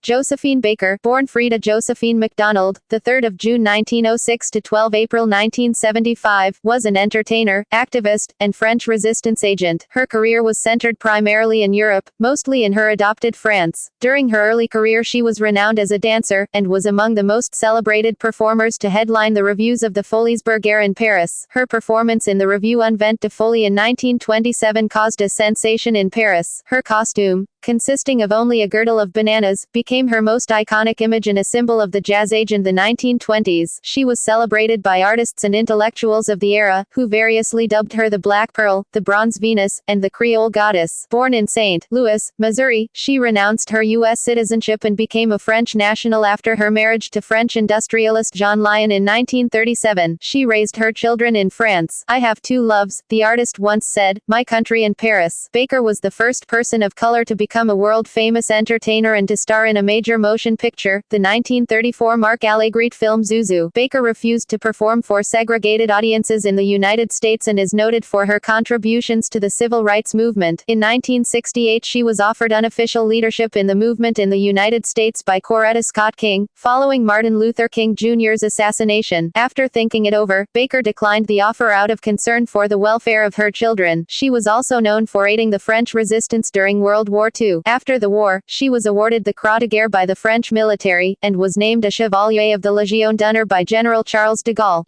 Josephine Baker, born Freda Josephine McDonald, 3 June 1906 to 12 April 1975, was an entertainer, activist, and French resistance agent. Her career was centered primarily in Europe, mostly in her adopted France. During her early career she was renowned as a dancer, and was among the most celebrated performers to headline the revues of the Folies Bergère in Paris. Her performance in the revue Un Vent de Folie in 1927 caused a sensation in Paris. Her costume, consisting of only a girdle of bananas, became her most iconic image and a symbol of the jazz age in the 1920s. She was celebrated by artists and intellectuals of the era, who variously dubbed her the Black Pearl, the Bronze Venus, and the Creole Goddess. Born in St. Louis, Missouri, she renounced her U.S. citizenship and became a French national after her marriage to French industrialist Jean Lion in 1937. She raised her children in France. "I have two loves," the artist once said, "my country and Paris." Baker was the first person of color to become a world-famous entertainer and to star in a major motion picture, the 1934 Marc Allegret film Zuzu. Baker refused to perform for segregated audiences in the United States and is noted for her contributions to the civil rights movement. In 1968 she was offered unofficial leadership in the movement in the United States by Coretta Scott King, following Martin Luther King Jr.'s assassination. After thinking it over, Baker declined the offer out of concern for the welfare of her children. She was also known for aiding the French resistance during World War II. After the war, she was awarded the Croix de Guerre by the French military, and was named a Chevalier of the Légion d'honneur by General Charles de Gaulle.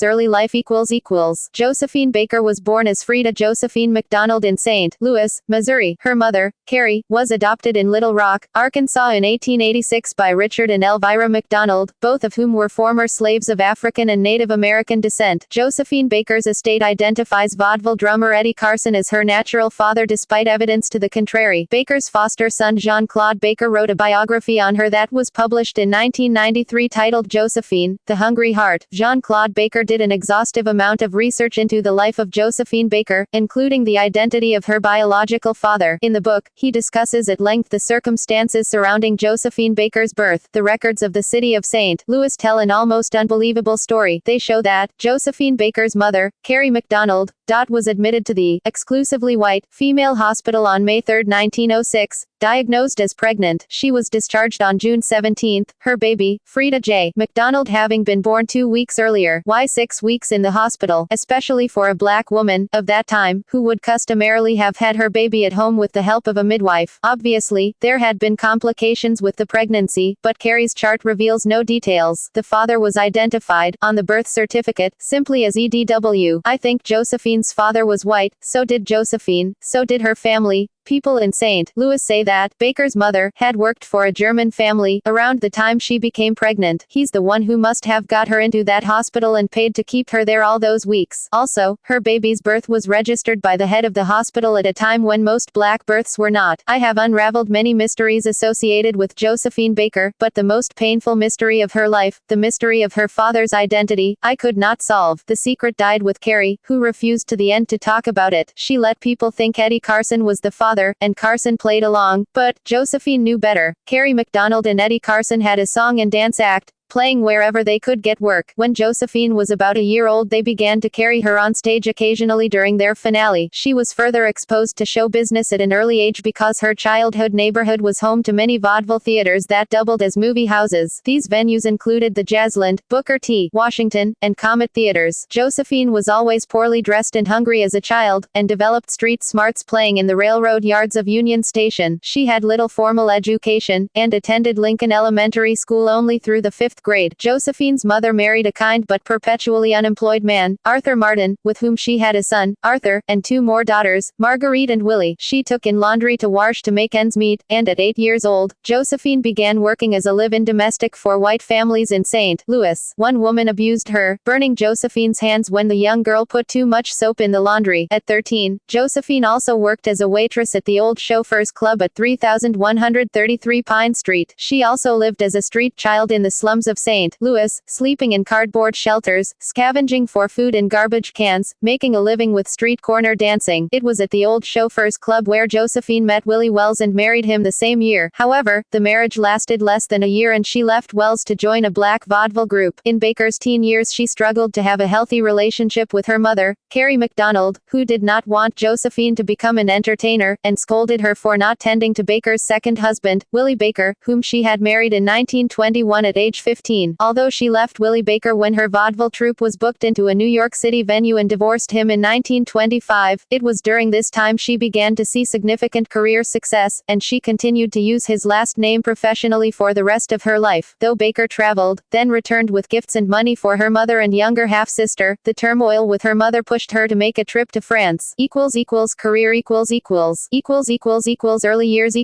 Early life Josephine Baker was born as Freda Josephine McDonald in St. Louis, Missouri. Her mother, Carrie, was adopted in Little Rock, Arkansas in 1886 by Richard and Elvira McDonald, both of whom were former slaves of African and Native American descent. Josephine Baker's estate identifies vaudeville drummer Eddie Carson as her natural father despite evidence to the contrary. Baker's foster son Jean-Claude Baker wrote a biography on her that was published in 1993 titled Josephine, The Hungry Heart. Jean-Claude Baker did an exhaustive amount of research into the life of Josephine Baker, including the identity of her biological father. In the book, he discusses at length the circumstances surrounding Josephine Baker's birth. The records of the city of St. Louis tell an almost unbelievable story. They show that Josephine Baker's mother, Carrie McDonald, was admitted to the exclusively white female hospital on May 3, 1906, diagnosed as pregnant. She was discharged on June 17, her baby, Freda J. McDonald, having been born 2 weeks earlier. Why 6 weeks in the hospital, especially for a black woman of that time, who would customarily have had her baby at home with the help of a midwife? Obviously, there had been complications with the pregnancy, but Carrie's chart reveals no details. The father was identified, on the birth certificate, simply as EDW. I think Josephine's father was white, so did Josephine, so did her family. People in St. Louis say that Baker's mother had worked for a German family around the time she became pregnant. He's the one who must have got her into that hospital and paid to keep her there all those weeks. Also, her baby's birth was registered by the head of the hospital at a time when most black births were not. I have unraveled many mysteries associated with Josephine Baker, but the most painful mystery of her life, the mystery of her father's identity, I could not solve. The secret died with Carrie, who refused to the end to talk about it. She let people think Eddie Carson was the father, and Carson played along, but Josephine knew better. Carrie McDonald and Eddie Carson had a song and dance act, playing wherever they could get work. When Josephine was about a year old they began to carry her on stage occasionally during their finale. She was further exposed to show business at an early age because her childhood neighborhood was home to many vaudeville theaters that doubled as movie houses. These venues included the Jazzland, Booker T. Washington, and Comet theaters. Josephine was always poorly dressed and hungry as a child, and developed street smarts playing in the railroad yards of Union Station. She had little formal education, and attended Lincoln Elementary School only through the 5th grade. Josephine's mother married a kind but perpetually unemployed man, Arthur Martin, with whom she had a son, Arthur, and 2 more daughters, Marguerite and Willie. She took in laundry to wash to make ends meet, and at 8 years old, Josephine began working as a live-in domestic for white families in St. Louis. One woman abused her, burning Josephine's hands when the young girl put too much soap in the laundry. At 13, Josephine also worked as a waitress at the Old Chauffeurs Club at 3133 Pine Street. She also lived as a street child in the slums of St. Louis, sleeping in cardboard shelters, scavenging for food in garbage cans, making a living with street corner dancing. It was at the Old Chauffeurs Club where Josephine met Willie Wells and married him the same year. However, the marriage lasted less than a year and she left Wells to join a black vaudeville group. In Baker's teen years she struggled to have a healthy relationship with her mother, Carrie McDonald, who did not want Josephine to become an entertainer, and scolded her for not tending to Baker's second husband, Willie Baker, whom she had married in 1921 at age 15. Although she left Willie Baker when her vaudeville troupe was booked into a New York City venue and divorced him in 1925, it was during this time she began to see significant career success, and she continued to use his last name professionally for the rest of her life. Though Baker traveled, then returned with gifts and money for her mother and younger half-sister, the turmoil with her mother pushed her to make a trip to France. Career early years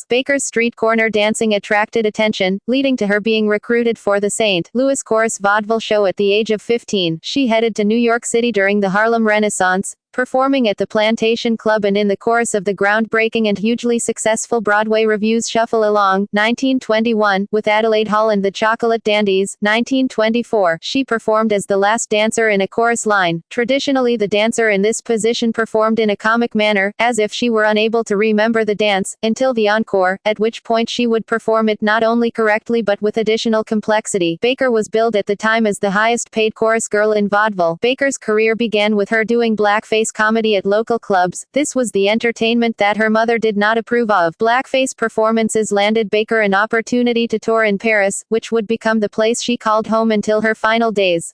Baker's street corner dancing attracted attention, leading to her being recruited for the St. Louis Chorus vaudeville show at the age of 15. She headed to New York City during the Harlem Renaissance, performing at the Plantation Club and in the chorus of the groundbreaking and hugely successful Broadway revues Shuffle Along, 1921, with Adelaide Hall and the Chocolate Dandies, 1924. She performed as the last dancer in a chorus line. Traditionally, the dancer in this position performed in a comic manner, as if she were unable to remember the dance, until the encore, at which point she would perform it not only correctly but with additional complexity. Baker was billed at the time as the highest-paid chorus girl in vaudeville. Baker's career began with her doing blackface comedy at local clubs. This was the entertainment that her mother did not approve of. Blackface performances landed Baker an opportunity to tour in Paris, which would become the place she called home until her final days.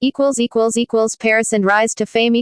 Paris and rise to fame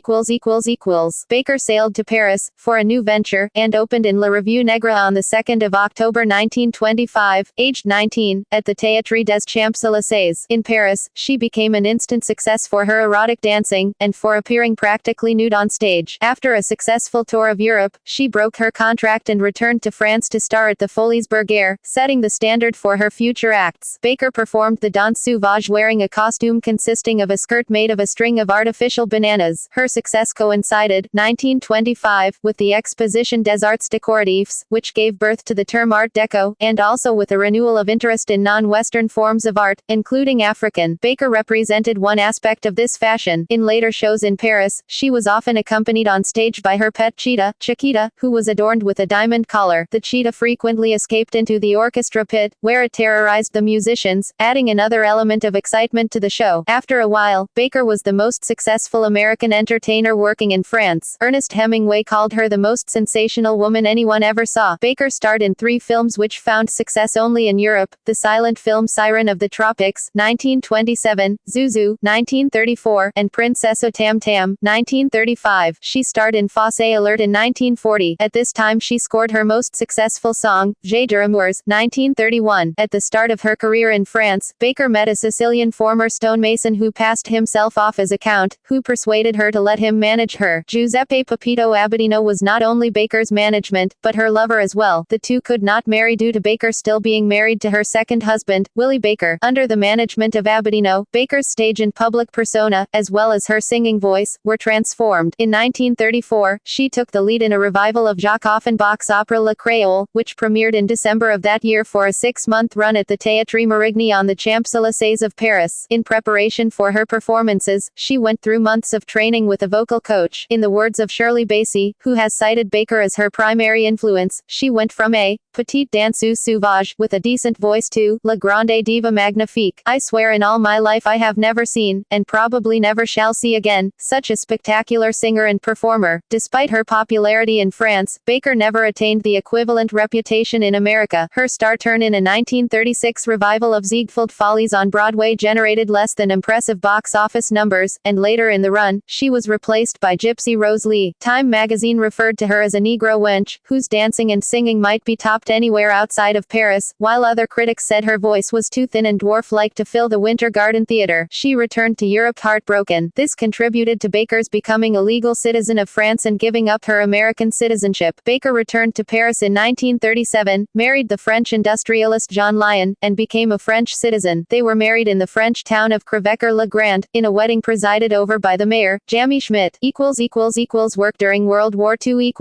Baker sailed to Paris for a new venture and opened in La Revue Negre on the 2nd of October 1925, aged 19, at the Théâtre des Champs-Élysées. In Paris, she became an instant success for her erotic dancing and for appearing practically nude on stage. After a successful tour of Europe, she broke her contract and returned to France to star at the Folies Bergère, setting the standard for her future acts. Baker performed the danse sauvage wearing a costume consisting of a skirt made of a string of artificial bananas. Her success coincided, 1925, with the Exposition des Arts Décoratifs, which gave birth to the term Art Deco, and also with a renewal of interest in non-Western forms of art, including African. Baker represented one aspect of this fashion. In later shows in Paris, she was often accompanied on stage by her pet cheetah, Chiquita, who was adorned with a diamond collar. The cheetah frequently escaped into the orchestra pit, where it terrorized the musicians, adding another element of excitement to the show. After a while, Baker was the most successful American entertainer working in France. Ernest Hemingway called her the most sensational woman anyone ever saw. Baker starred in 3 films which found success only in Europe: the silent film Siren of the Tropics, 1927, Zuzu, 1934, and Princesse Tam Tam, 1935. She starred in Fosse Alert in 1940. At this time she scored her most successful song, J'ai de Amours, 1931. At the start of her career in France, Baker met a Sicilian former stonemason who passed himself off as a count, who persuaded her to let him manage her. Giuseppe Pepito Abadino was not only Baker's management, but her lover as well. The two could not marry due to Baker still being married to her second husband, Willie Baker. Under the management of Abadino, Baker's stage and public persona, as well as her singing voice, were transformed. In 1934, she took the lead in a revival of Jacques Offenbach's opera La Créole, which premiered in December of that year for a 6-month run at the Théâtre Marigny on the Champs-Élysées of Paris. In preparation for her performances, she went through months of training with a vocal coach. In the words of Shirley Bassey, who has cited Baker as her primary influence, she went from a petite danseuse sauvage with a decent voice to La Grande Diva Magnifique. I swear in all my life I have never seen, and probably never shall see again, such a spectacular singer and performer. Despite her popularity in France, Baker never attained the equivalent reputation in America. Her star turn in a 1936 revival of Ziegfeld Follies on Broadway generated less than impressive box office numbers, and later in the run, she was replaced by Gypsy Rose Lee. Time magazine referred to her as a Negro wench, whose dancing and singing might be topped anywhere outside of Paris, while other critics said her voice was too thin and dwarf-like to fill the Winter Garden Theatre. She returned to Europe heartbroken. This contributed to Baker's becoming a legal citizen citizen of France and giving up her American citizenship. Baker returned to Paris in 1937, married the French industrialist Jean Lion, and became a French citizen. They were married in the French town of Crèvecoeur-le-Grand, in a wedding presided over by the mayor, Jamie Schmidt. Work during World War II.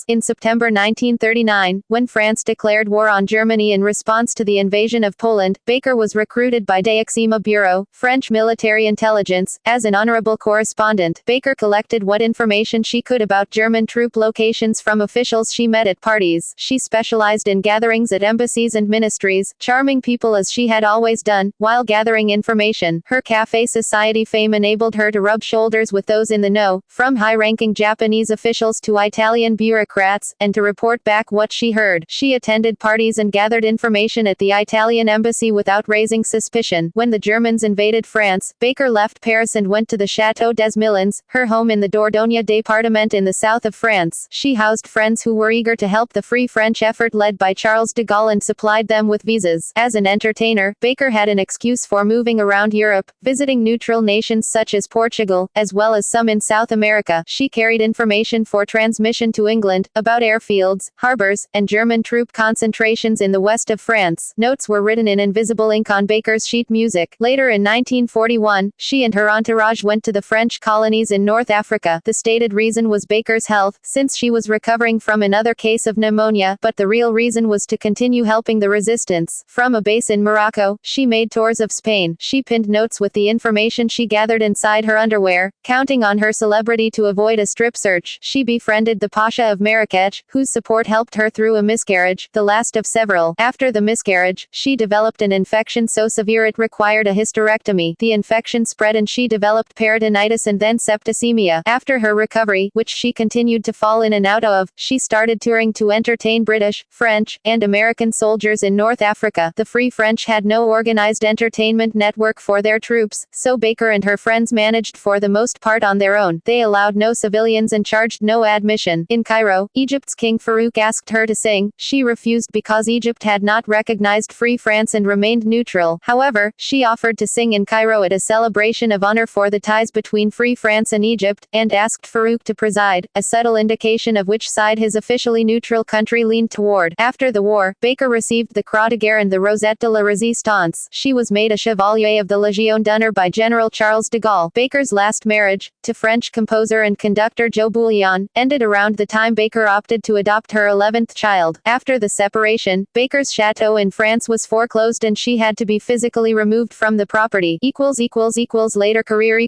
In September 1939, when France declared war on Germany in response to the invasion of Poland, Baker was recruited by Deixima Bureau, French military intelligence, as an honorable correspondent. Baker collected what information she could about German troop locations from officials she met at parties. She specialized in gatherings at embassies and ministries, charming people as she had always done, while gathering information. Her café society fame enabled her to rub shoulders with those in the know, from high-ranking Japanese officials to Italian bureaucrats, and to report back what she heard. She attended parties and gathered information at the Italian embassy without raising suspicion. When the Germans invaded France, Baker left Paris and went to the Château des Milans, her home in the Dordogne département in the south of France. She housed friends who were eager to help the Free French effort led by Charles de Gaulle and supplied them with visas. As an entertainer, Baker had an excuse for moving around Europe, visiting neutral nations such as Portugal, as well as some in South America. She carried information for transmission to England, about airfields, harbors, and German troop concentrations in the west of France. Notes were written in invisible ink on Baker's sheet music. Later in 1941, she and her entourage went to the French colonies in North Africa. The stated reason was Baker's health, since she was recovering from another case of pneumonia, but the real reason was to continue helping the resistance. From a base in Morocco, she made tours of Spain. She pinned notes with the information she gathered inside her underwear, counting on her celebrity to avoid a strip search. She befriended the Pasha of Marrakech, whose support helped her through a miscarriage, the last of several. After the miscarriage, she developed an infection so severe it required a hysterectomy. The infection spread and she developed peritonitis and then septicemia. After her recovery, which she continued to fall in and out of, she started touring to entertain British, French, and American soldiers in North Africa. The Free French had no organized entertainment network for their troops, so Baker and her friends managed for the most part on their own. They allowed no civilians and charged no admission. In Cairo, Egypt's King Farouk asked her to sing. She refused because Egypt had not recognized Free France and remained neutral. However, she offered to sing in Cairo at a celebration of honor for the ties between Free France and Egypt, and asked Farouk to preside, a subtle indication of which side his officially neutral country leaned toward. After the war, Baker received the Croix de Guerre and the Rosette de la Résistance. She was made a Chevalier of the Légion d'honneur by General Charles de Gaulle. Baker's last marriage, to French composer and conductor Joe Bouillon, ended around the time Baker opted to adopt her 11th child. After the separation, Baker's chateau in France was foreclosed and she had to be physically removed from the property. Later career In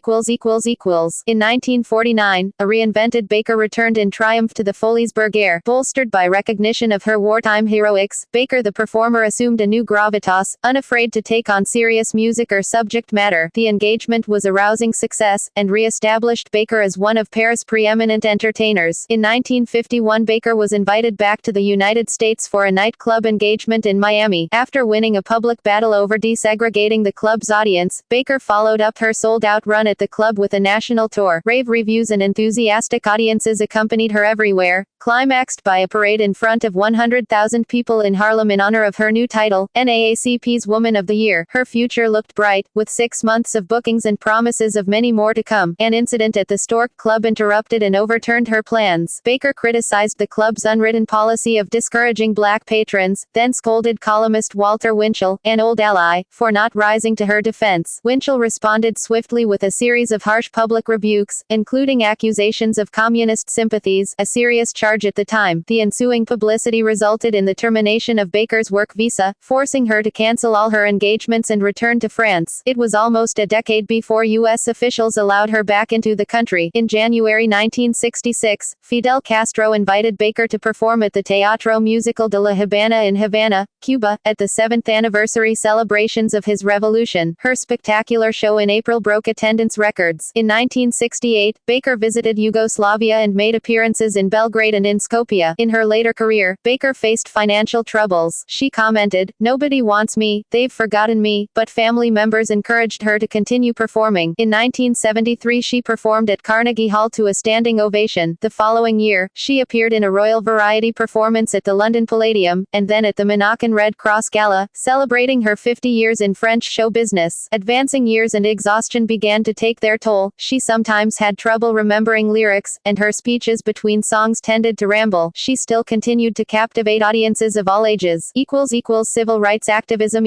1949, a reinvented Baker returned in triumph to the Folies Bergère. Bolstered by recognition of her wartime heroics, Baker the performer assumed a new gravitas, unafraid to take on serious music or subject matter. The engagement was a rousing success, and re-established Baker as one of Paris' preeminent entertainers. In 1951, Baker was invited back to the United States for a nightclub engagement in Miami. After winning a public battle over desegregating the club's audience, Baker followed up her sold-out run at the club with a national tour. Rave reviews and enthusiastic audiences accompanied her everywhere, climaxed by a parade in front of 100,000 people in Harlem in honor of her new title, NAACP's Woman of the Year. Her future looked bright, with 6 months of bookings and promises of many more to come. An incident at the Stork Club interrupted and overturned her plans. Baker criticized the club's unwritten policy of discouraging black patrons, then scolded columnist Walter Winchell, an old ally, for not rising to her defense. Winchell responded swiftly with a series of harsh public rebukes, including accusations of communist sympathies, a serious charge at the time. The ensuing publicity resulted in the termination of Baker's work visa, forcing her to cancel all her engagements and return to France. It was almost a decade before U.S. officials allowed her back into the country. In January 1966, Fidel Castro invited Baker to perform at the Teatro Musical de La Habana in Havana, Cuba, at the 7th anniversary celebrations of his revolution. Her spectacular show in April broke attendance records. In 1968, Baker visited Yugoslavia and made appearances in Belgrade and in Skopje. In her later career, Baker faced financial troubles. She commented, "Nobody wants me, they've forgotten me," but family members encouraged her to continue performing. In 1973, she performed at Carnegie Hall to a standing ovation. The following year, she appeared in a Royal Variety performance at the London Palladium, and then at the Monacan Red Cross Gala, celebrating her 50 years in French show business. Advancing years and exhaustion began to take their toll. She sometimes had trouble trouble remembering lyrics, and her speeches between songs tended to ramble, she still continued to captivate audiences of all ages. Civil rights activism.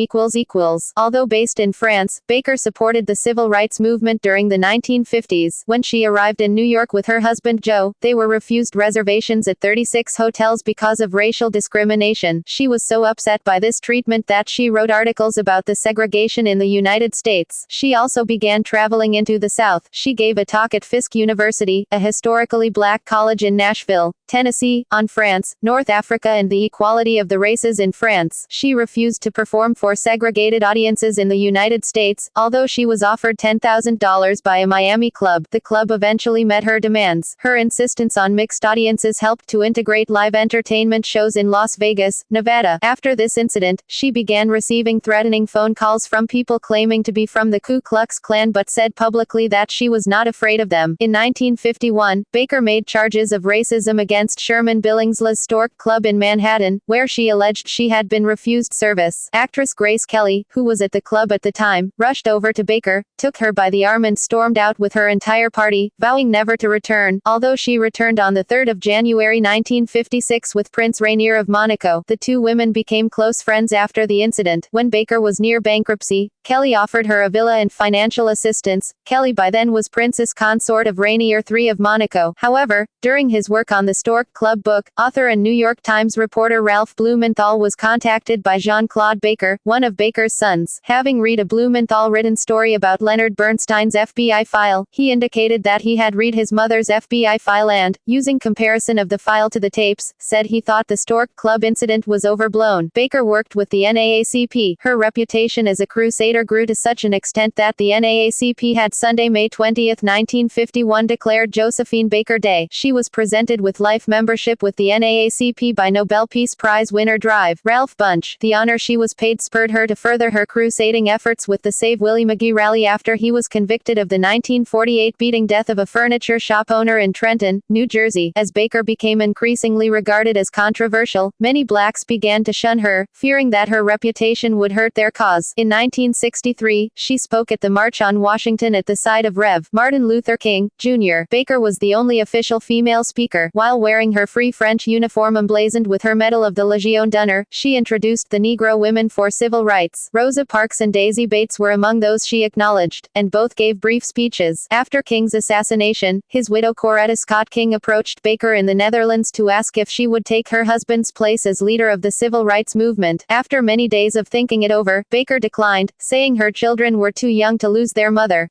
Although based in France, Baker supported the civil rights movement during the 1950s. When she arrived in New York with her husband Joe, they were refused reservations at 36 hotels because of racial discrimination. She was so upset by this treatment that she wrote articles about the segregation in the United States. She also began traveling into the South. She gave a talk at Fisk University, a historically black college in Nashville, Tennessee, on France, North Africa and the equality of the races in France. She refused to perform for segregated audiences in the United States, although she was offered $10,000 by a Miami club. The club eventually met her demands. Her insistence on mixed audiences helped to integrate live entertainment shows in Las Vegas, Nevada. After this incident, she began receiving threatening phone calls from people claiming to be from the Ku Klux Klan but said publicly that she was not afraid of them. In 1951, Baker made charges of racism against Sherman Billingsley's Stork Club in Manhattan, where she alleged she had been refused service. Actress Grace Kelly, who was at the club at the time, rushed over to Baker, took her by the arm and stormed out with her entire party, vowing never to return. Although she returned on the 3rd of January 1956 with Prince Rainier of Monaco, the two women became close friends after the incident. When Baker was near bankruptcy, Kelly offered her a villa and financial assistance. Kelly by then was Princess Consort of Rainier III of Monaco. However, during his work on the Stork Club book, author and New York Times reporter Ralph Blumenthal was contacted by Jean-Claude Baker, one of Baker's sons. Having read a Blumenthal-written story about Leonard Bernstein's FBI file, he indicated that he had read his mother's FBI file and, using comparison of the file to the tapes, said he thought the Stork Club incident was overblown. Baker worked with the NAACP. Her reputation as a crusader grew to such an extent that the NAACP had Sunday, May 20, 1951 declared Josephine Baker Day. She was presented with life membership with the NAACP by Nobel Peace Prize winner Drive Ralph Bunche. The honor she was paid spurred her to further her crusading efforts with the Save Willie McGee rally after he was convicted of the 1948 beating death of a furniture shop owner in Trenton, New Jersey. As Baker became increasingly regarded as controversial, many blacks began to shun her, fearing that her reputation would hurt their cause. In 1963, she spoke at the March on Washington at the side of Rev. Martin Luther King, Jr. Baker was the only official female speaker. While wearing her Free French uniform emblazoned with her Medal of the Légion d'honneur, she introduced the Negro Women for Civil Rights. Rosa Parks and Daisy Bates were among those she acknowledged, and both gave brief speeches. After King's assassination, his widow Coretta Scott King approached Baker in the Netherlands to ask if she would take her husband's place as leader of the civil rights movement. After many days of thinking it over, Baker declined, saying her children were too young to lose their mother.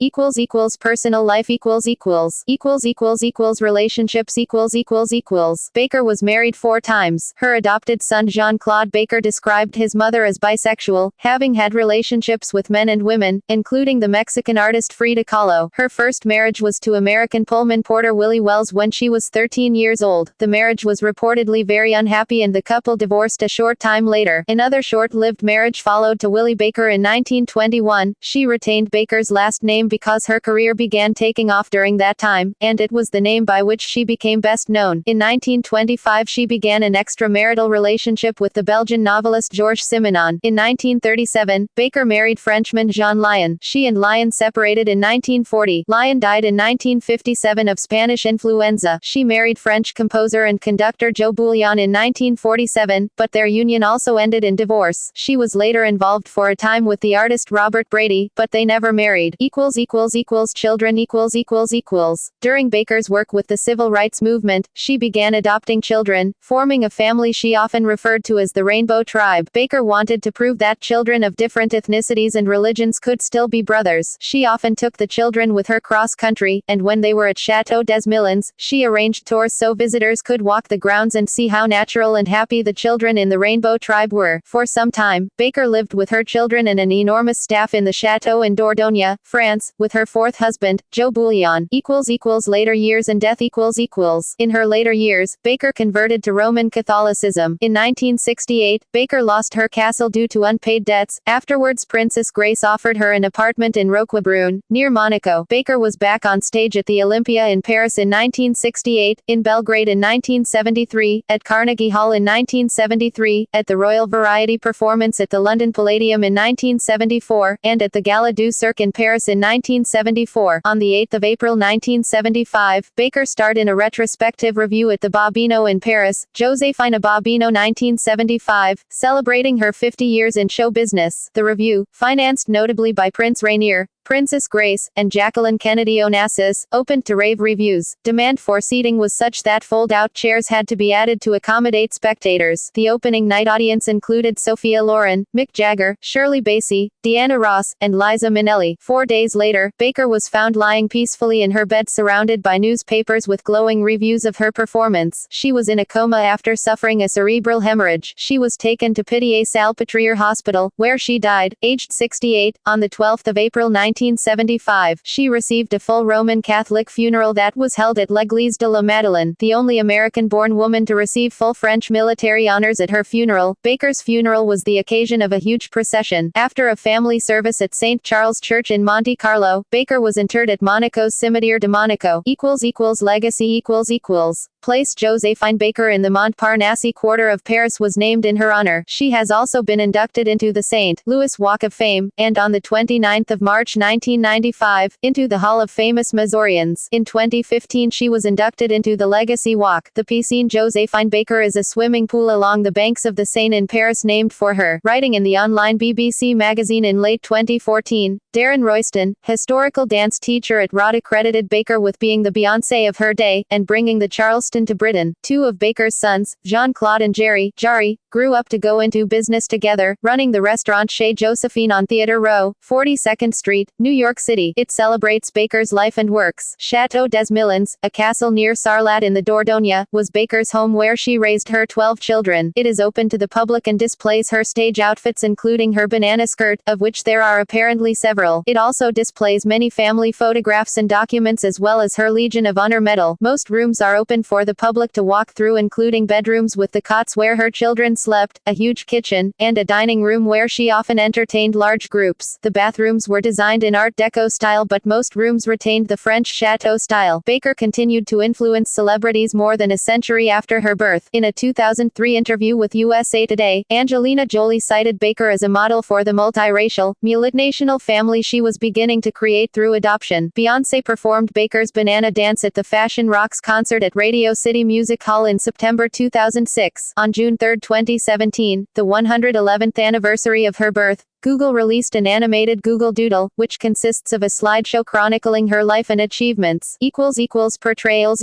Personal life relationships Baker was married 4 times. Her adopted son Jean-Claude Baker described his mother as bisexual, having had relationships with men and women, including the Mexican artist Frida Kahlo. Her first marriage was to American Pullman porter Willie Wells when she was 13 years old. The marriage was reportedly very unhappy and the couple divorced a short time later. Another short-lived marriage followed to Willie Baker in 1921. She retained Baker's last name because her career began taking off during that time, and it was the name by which she became best known. In 1925 she began an extramarital relationship with the Belgian novelist Georges Simenon. In 1937, Baker married Frenchman Jean Lyon. She and Lyon separated in 1940. Lyon died in 1957 of Spanish influenza. She married French composer and conductor Joe Bouillon in 1947, but their union also ended in divorce. She was later involved for a time with the artist Robert Brady, but they never married. Children During Baker's work with the civil rights movement, she began adopting children, forming a family she often referred to as the Rainbow Tribe. Baker wanted to prove that children of different ethnicities and religions could still be brothers. She often took the children with her cross-country, and when they were at Chateau des Milans, she arranged tours so visitors could walk the grounds and see how natural and happy the children in the Rainbow Tribe were. For some time, Baker lived with her children and an enormous staff in the chateau in Dordogne, France, with her 4th husband, Joe Bouillon. Later years and death In her later years, Baker converted to Roman Catholicism. In 1968, Baker lost her castle due to unpaid debts. Afterwards, Princess Grace offered her an apartment in Roquebrune, near Monaco. Baker was back on stage at the Olympia in Paris in 1968, in Belgrade in 1973, at Carnegie Hall in 1973, at the Royal Variety Performance at the London Palladium in 1974, and at the Gala du Cirque in Paris in 1974. On the 8th of April April 1975, Baker starred in a retrospective review at the Bobino in Paris, Josephine Bobino 1975, celebrating her 50 years in show business. The review, financed notably by Prince Rainier, Princess Grace, and Jacqueline Kennedy Onassis, opened to rave reviews. Demand for seating was such that fold-out chairs had to be added to accommodate spectators. The opening night audience included Sophia Loren, Mick Jagger, Shirley Bassey, Diana Ross, and Liza Minnelli. 4 days later, Baker was found lying peacefully in her bed surrounded by newspapers with glowing reviews of her performance. She was in a coma after suffering a cerebral hemorrhage. She was taken to Pitié-Salpêtrière Hospital, where she died, aged 68, on the 12th of April 1975. She received a full Roman Catholic funeral that was held at l'Église de la Madeleine, the only American-born woman to receive full French military honors at her funeral. Baker's funeral was the occasion of a huge procession. After a family service at St. Charles Church in Monte Carlo, Baker was interred at Monaco's Cimetière de Monaco. Legacy Place. Josephine Baker in the Montparnasse quarter of Paris was named in her honor. She has also been inducted into the St. Louis Walk of Fame, and on the 29th of March 1995, into the Hall of Famous Missourians. In 2015 she was inducted into the Legacy Walk. The Piscine Josephine Baker is a swimming pool along the banks of the Seine in Paris named for her. Writing in the online BBC magazine in late 2014, Darren Royston, historical dance teacher at RADA, credited Baker with being the Beyoncé of her day, and bringing the Charleston to Britain. Two of Baker's sons, Jean-Claude and Jari, grew up to go into business together, running the restaurant Chez Josephine on Theater Row, 42nd Street, New York City. It celebrates Baker's life and works. Château des Milans, a castle near Sarlat in the Dordogne, was Baker's home where she raised her 12 children. It is open to the public and displays her stage outfits including her banana skirt, of which there are apparently several. It also displays many family photographs and documents as well as her Legion of Honor medal. Most rooms are open for the public to walk through, including bedrooms with the cots where her children slept, a huge kitchen, and a dining room where she often entertained large groups. The bathrooms were designed in Art Deco style, but most rooms retained the French chateau style. Baker continued to influence celebrities more than a century after her birth. In a 2003 interview with USA Today, Angelina Jolie cited Baker as a model for the multiracial, multinational family she was beginning to create through adoption. Beyoncé performed Baker's Banana Dance at the Fashion Rocks concert at Radio City Music Hall in September 2006. On June 3, 2017, the 111th anniversary of her birth, Google released an animated Google Doodle, which consists of a slideshow chronicling her life and achievements. Portrayals.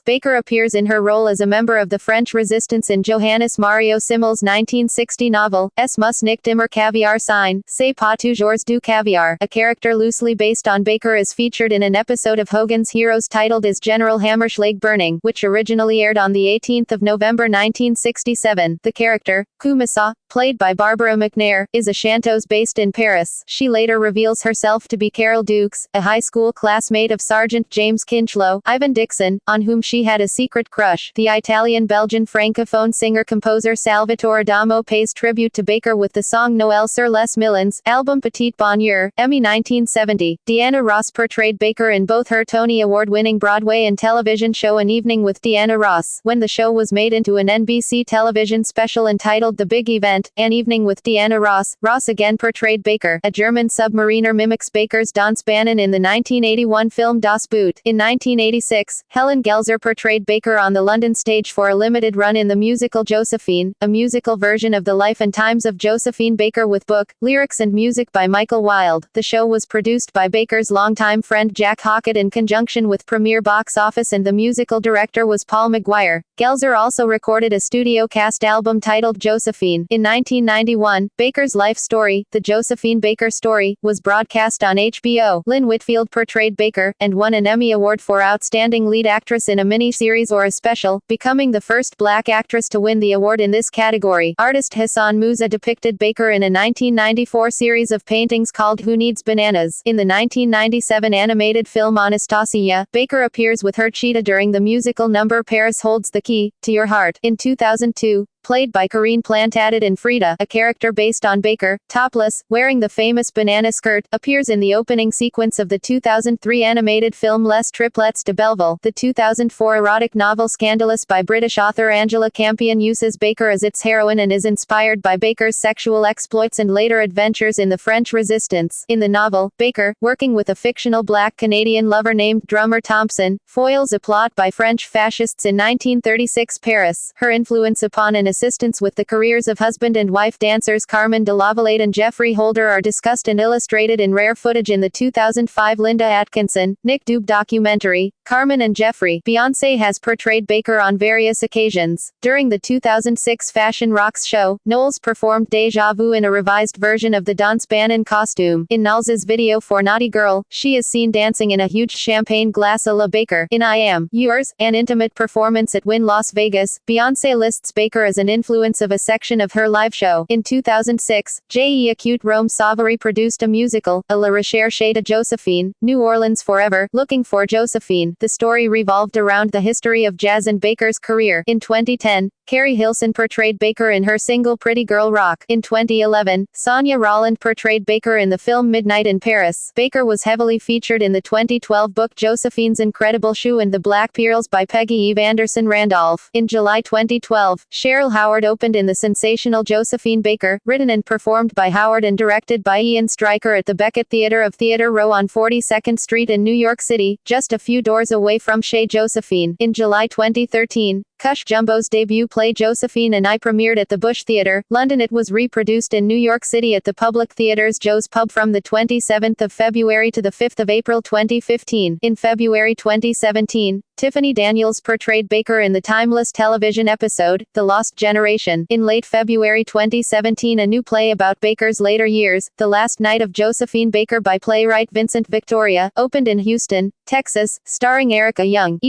Baker appears in her role as a member of the French resistance in Johannes Mario Simmel's 1960 novel, Es muss nicht immer Caviar sein, C'est pas toujours du Caviar. A character loosely based on Baker is featured in an episode of Hogan's Heroes titled as General Hammerschlag Burning, which originally aired on the 18th of November 1967. The character, Kumasa, played by Barbara McNair, is a chanteuse based in Paris. She later reveals herself to be Carol Dukes, a high school classmate of Sergeant James Kinchlow, Ivan Dixon, on whom she had a secret crush. The Italian-Belgian francophone singer-composer Salvatore Adamo pays tribute to Baker with the song Noël sur les Milans, album Petite Bonheur, Emmy 1970. Diana Ross portrayed Baker in both her Tony Award-winning Broadway and television show An Evening with Diana Ross. When the show was made into an NBC television special entitled The Big Event, An Evening with Diana Ross, Ross again portrayed Baker. A German submariner mimics Baker's Dans Bannen in the 1981 film Das Boot. In 1986, Helen Gelzer portrayed Baker on the London stage for a limited run in the musical Josephine, a musical version of the life and times of Josephine Baker with book, lyrics and music by Michael Wilde. The show was produced by Baker's longtime friend Jack Hockett in conjunction with Premier Box Office, and the musical director was Paul McGuire. Gelzer also recorded a studio cast album titled Josephine. In 1991, Baker's life story, The Josephine Baker Story, was broadcast on HBO. Lynn Whitfield portrayed Baker, and won an Emmy Award for Outstanding Lead Actress in a mini-series or a special, becoming the first black actress to win the award in this category. Artist Hassan Musa depicted Baker in a 1994 series of paintings called Who Needs Bananas? In the 1997 animated film Anastasia, Baker appears with her cheetah during the musical number Paris Holds the Key to Your Heart. In 2002, played by Corinne Plantagenet in Freda, a character based on Baker, topless, wearing the famous banana skirt, appears in the opening sequence of the 2003 animated film Les Triplets de Belleville. The 2004 erotic novel Scandalous by British author Angela Campion uses Baker as its heroine and is inspired by Baker's sexual exploits and later adventures in the French Resistance. In the novel, Baker, working with a fictional black Canadian lover named Drummer Thompson, foils a plot by French fascists in 1936 Paris. Her influence upon and assistance with the careers of husband and wife dancers Carmen de Lavalade and Jeffrey Holder are discussed and illustrated in rare footage in the 2005 Linda Atkinson, Nick Dube documentary, Carmen and Jeffrey. Beyoncé has portrayed Baker on various occasions. During the 2006 Fashion Rocks show, Knowles performed Deja Vu in a revised version of the Dance Bannon costume. In Knowles' video for Naughty Girl, she is seen dancing in a huge champagne glass a la Baker. In I Am Yours, an intimate performance at Wynn Las Vegas, Beyoncé lists Baker as an influence of a section of her live show. In 2006, J.E. Acute Rome Savary produced a musical, A La Recherche de Josephine, New Orleans Forever, Looking for Josephine. The story revolved around the history of jazz and Baker's career. In 2010, Carrie Hilson portrayed Baker in her single Pretty Girl Rock. In 2011, Sonia Rolland portrayed Baker in the film Midnight in Paris. Baker was heavily featured in the 2012 book Josephine's Incredible Shoe and the Black Pearls by Peggy Eve Anderson Randolph. In July 2012, Cheryl Howard opened in the sensational Josephine Baker, written and performed by Howard and directed by Ian Stryker at the Beckett Theater of Theater Row on 42nd Street in New York City, just a few doors away from Chez Josephine. In July 2013, Cush Jumbo's debut play Josephine and I premiered at the Bush Theatre, London. It was reproduced in New York City at the Public Theatre's Joe's Pub from the 27th of February to the 5th of April 2015. In February 2017, Tiffany Daniels portrayed Baker in the timeless television episode, The Lost Generation. In late February 2017, a new play about Baker's later years, The Last Night of Josephine Baker by playwright Vincent Victoria, opened in Houston, Texas, starring Erica Young.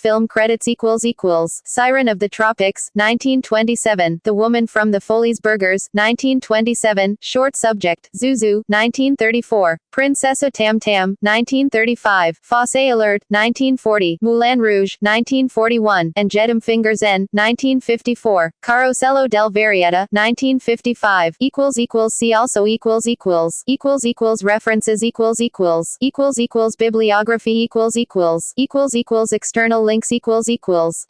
Film credits Siren of the Tropics, 1927. The Woman from the Foley's Burgers, 1927. Short Subject, Zuzu, 1934. Princessa Tam Tam, 1935. Fosse Alert, 1940. Moulin Rouge, 1941. And Jedem Fingers N, 1954. Carosello del Varieta, 1955. See also References Bibliography External links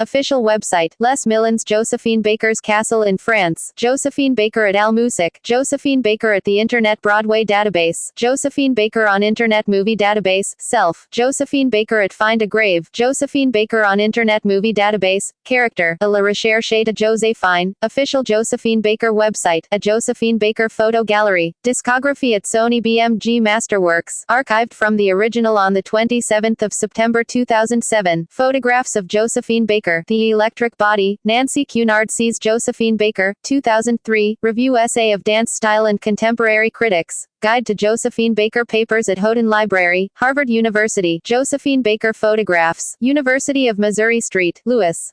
Official website Les Millons Josephine Baker's Castle in France, Josephine Baker at Al Music, Josephine Baker at the Internet Broadway Database, Josephine Baker on Internet Movie Database, Self, Josephine Baker at Find a Grave, Josephine Baker on Internet Movie Database, Character, A La Recherche de Josephine, Official Josephine Baker website, A Josephine Baker Photo Gallery, Discography at Sony BMG Masterworks, archived from the original on the 27th of September 2007, Photographs of Josephine Baker, The Electric Body, Nancy Cunard sees Josephine Baker, 2003, Review Essay of Dance Style and Contemporary Critics, Guide to Josephine Baker Papers at Houghton Library, Harvard University, Josephine Baker Photographs, University of Missouri St. Louis.